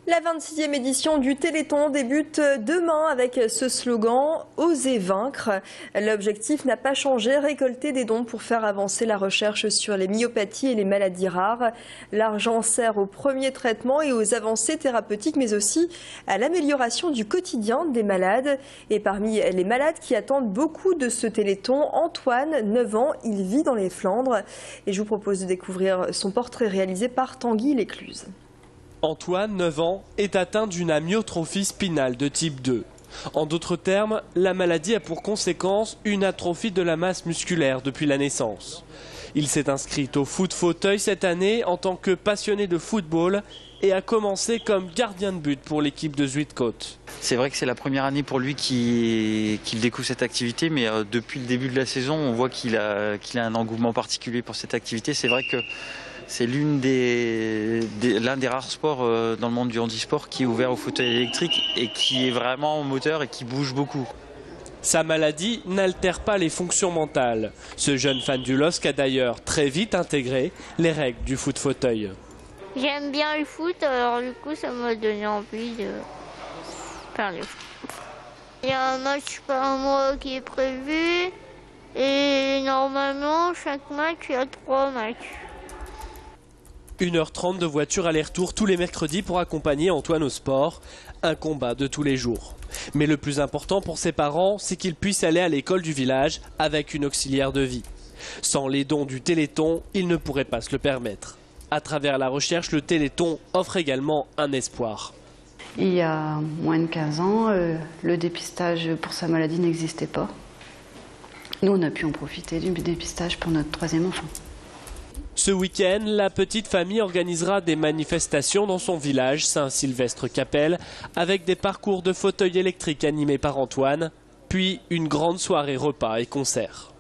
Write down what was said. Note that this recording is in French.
La 26e édition du Téléthon débute demain avec ce slogan « Osez vaincre ». L'objectif n'a pas changé, récolter des dons pour faire avancer la recherche sur les myopathies et les maladies rares. L'argent sert au premier traitement et aux avancées thérapeutiques, mais aussi à l'amélioration du quotidien des malades. Et parmi les malades qui attendent beaucoup de ce Téléthon, Antoine, 9 ans, il vit dans les Flandres. Et je vous propose de découvrir son portrait réalisé par Tanguy Lécluse. Antoine, 9 ans, est atteint d'une amyotrophie spinale de type 2. En d'autres termes, la maladie a pour conséquence une atrophie de la masse musculaire depuis la naissance. Il s'est inscrit au foot fauteuil cette année en tant que passionné de football et a commencé comme gardien de but pour l'équipe de Zuidcote. C'est vrai que c'est la première année pour lui qu'il découvre cette activité, mais depuis le début de la saison, on voit qu'il a un engouement particulier pour cette activité. C'est vrai que c'est l'un des rares sports dans le monde du handisport qui est ouvert au fauteuil électrique et qui est vraiment moteur et qui bouge beaucoup. Sa maladie n'altère pas les fonctions mentales. Ce jeune fan du LOSC a d'ailleurs très vite intégré les règles du foot fauteuil. J'aime bien le foot, alors du coup ça m'a donné envie de faire le foot. Il y a un match par mois qui est prévu et normalement chaque match il y a 3 matchs. 1h30 de voiture aller-retour tous les mercredis pour accompagner Antoine au sport. Un combat de tous les jours. Mais le plus important pour ses parents, c'est qu'ils puissent aller à l'école du village avec une auxiliaire de vie. Sans les dons du Téléthon, ils ne pourraient pas se le permettre. À travers la recherche, le Téléthon offre également un espoir. Il y a moins de 15 ans, le dépistage pour sa maladie n'existait pas. Nous, on a pu en profiter du dépistage pour notre 3e enfant. Ce week-end, la petite famille organisera des manifestations dans son village Saint-Sylvestre-Capelle avec des parcours de fauteuils électriques animés par Antoine, puis une grande soirée repas et concerts.